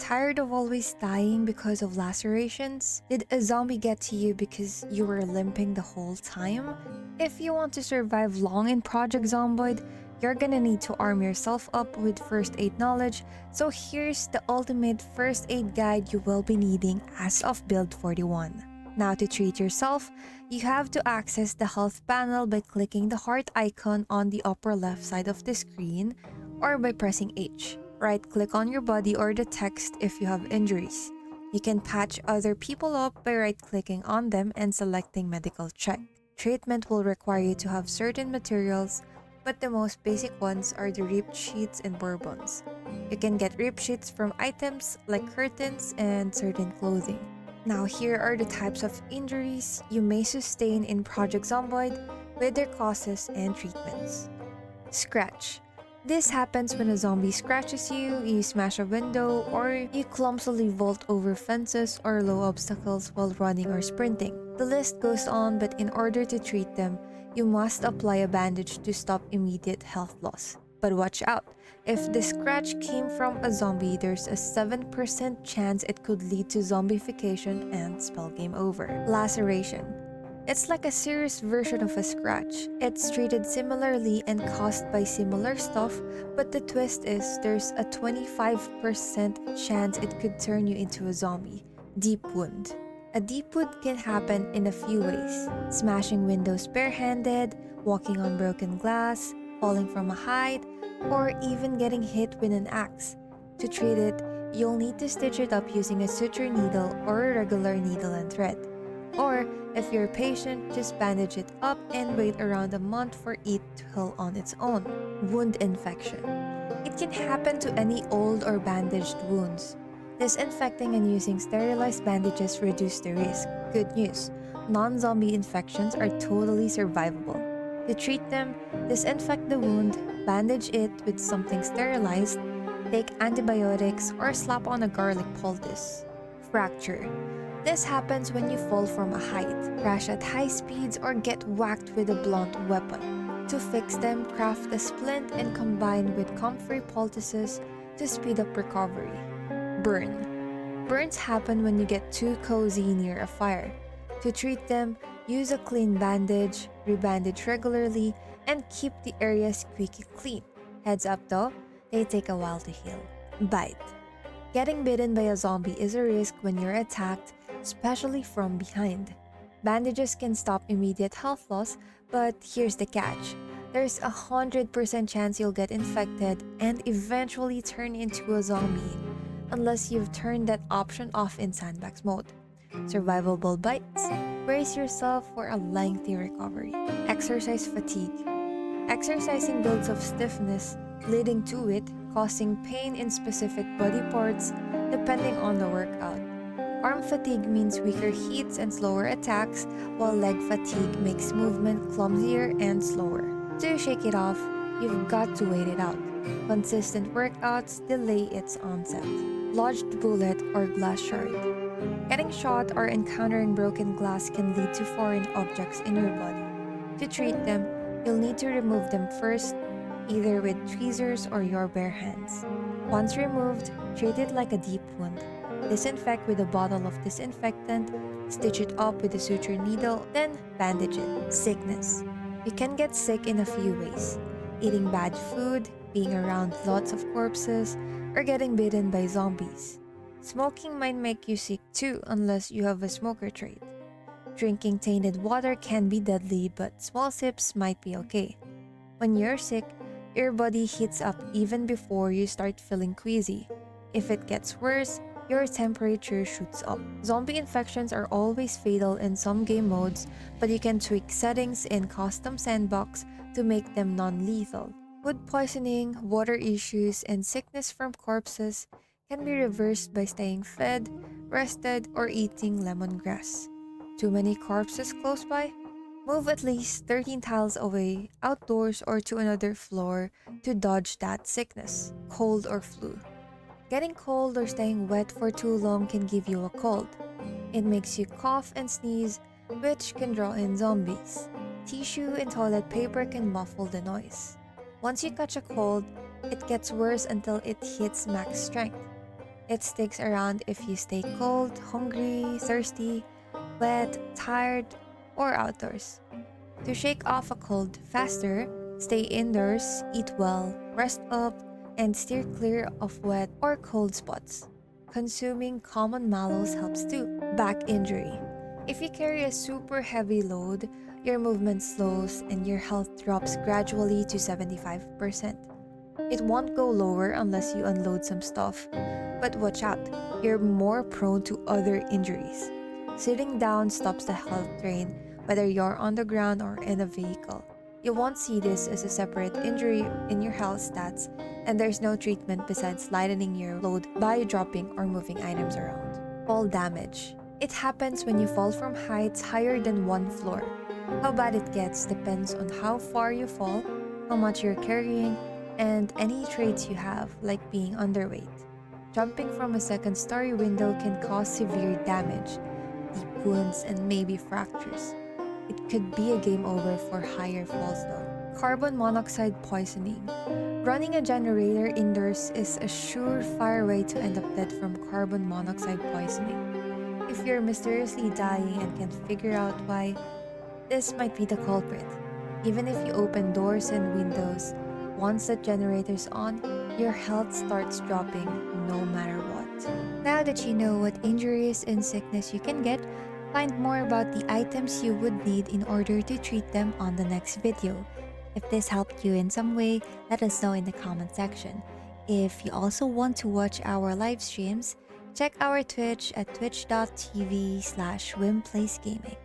tired of always dying because of lacerations? Did a zombie get to you because you were limping the whole time? If you want to survive long in Project Zomboid, you're gonna need to arm yourself up with first aid knowledge, so here's the ultimate first aid guide you will be needing as of build 41. Now to treat yourself, you have to access the health panel by clicking the heart icon on the upper left side of the screen or by pressing H. Right-click on your body or the text if you have injuries. You can patch other people up by right-clicking on them and selecting medical check. Treatment will require you to have certain materials, but the most basic ones are the ripped sheets and bourbons. You can get ripped sheets from items like curtains and certain clothing. Now here are the types of injuries you may sustain in Project Zomboid with their causes and treatments. Scratch. This happens when a zombie scratches you, you smash a window, or you clumsily vault over fences or low obstacles while running or sprinting. The list goes on, but in order to treat them, you must apply a bandage to stop immediate health loss. But watch out, if the scratch came from a zombie, there's a 7% chance it could lead to zombification and spell game over. Laceration. It's like a serious version of a scratch. It's treated similarly and caused by similar stuff, but the twist is there's a 25% chance it could turn you into a zombie. Deep wound. A deep wound can happen in a few ways. Smashing windows barehanded, walking on broken glass, falling from a height, or even getting hit with an axe. To treat it, you'll need to stitch it up using a suture needle or a regular needle and thread. Or, if you're patient, just bandage it up and wait around a month for it to heal on its own. Wound infection. It can happen to any old or bandaged wounds. Disinfecting and using sterilized bandages reduce the risk. Good news, non-zombie infections are totally survivable. To treat them, disinfect the wound, bandage it with something sterilized, take antibiotics, or slap on a garlic poultice. Fracture. This happens when you fall from a height, crash at high speeds, or get whacked with a blunt weapon. To fix them, craft a splint and combine with comfrey poultices to speed up recovery. Burn. Burns happen when you get too cozy near a fire. To treat them, use a clean bandage, rebandage regularly, and keep the area squeaky clean. Heads up though, they take a while to heal. Bite. Getting bitten by a zombie is a risk when you're attacked, especially from behind. Bandages can stop immediate health loss, but here's the catch. There's a 100% chance you'll get infected and eventually turn into a zombie, unless you've turned that option off in sandbags mode. Survivable bites. Brace yourself for a lengthy recovery. Exercise fatigue. Exercising builds up stiffness, leading to it, causing pain in specific body parts depending on the workout. Arm fatigue means weaker heats and slower attacks, while leg fatigue makes movement clumsier and slower. To shake it off, you've got to wait it out. Consistent workouts delay its onset. Lodged bullet or glass shard. Getting shot or encountering broken glass can lead to foreign objects in your body. To treat them, you'll need to remove them first, either with tweezers or your bare hands. Once removed, treat it like a deep wound. Disinfect with a bottle of disinfectant, stitch it up with a suture needle, then bandage it. Sickness. You can get sick in a few ways. Eating bad food, being around lots of corpses, or getting bitten by zombies. Smoking might make you sick too unless you have a smoker trait. Drinking tainted water can be deadly, but small sips might be okay. When you're sick, your body heats up even before you start feeling queasy. If it gets worse, your temperature shoots up. Zombie infections are always fatal in some game modes, but you can tweak settings in custom sandbox to make them non-lethal. Food poisoning, water issues, and sickness from corpses can be reversed by staying fed, rested, or eating lemongrass. Too many corpses close by? Move at least 13 tiles away, outdoors or to another floor to dodge that sickness, cold or flu. Getting cold or staying wet for too long can give you a cold. It makes you cough and sneeze, which can draw in zombies. Tissue and toilet paper can muffle the noise. Once you catch a cold, it gets worse until it hits max strength. It sticks around if you stay cold, hungry, thirsty, wet, tired, or outdoors. To shake off a cold faster, stay indoors, eat well, rest up, and steer clear of wet or cold spots. Consuming common mallows helps too. Back injury. If you carry a super heavy load, your movement slows and your health drops gradually to 75%. It won't go lower unless you unload some stuff. But watch out, you're more prone to other injuries. Sitting down stops the health drain, whether you're on the ground or in a vehicle. You won't see this as a separate injury in your health stats, and there's no treatment besides lightening your load by dropping or moving items around. Fall damage. It happens when you fall from heights higher than one floor. How bad it gets depends on how far you fall, how much you're carrying, and any traits you have, like being underweight. Jumping from a second-story window can cause severe damage, deep wounds, and maybe fractures. It could be a game over for higher falls though. Carbon monoxide poisoning. Running a generator indoors is a surefire way to end up dead from carbon monoxide poisoning. If you're mysteriously dying and can't figure out why, this might be the culprit. Even if you open doors and windows, once the generator's on, your health starts dropping no matter what. Now that you know what injuries and sickness you can get, find more about the items you would need in order to treat them on the next video. If this helped you in some way, let us know in the comment section. If you also want to watch our live streams, check our Twitch at twitch.tv/WIMPLAYS Gaming.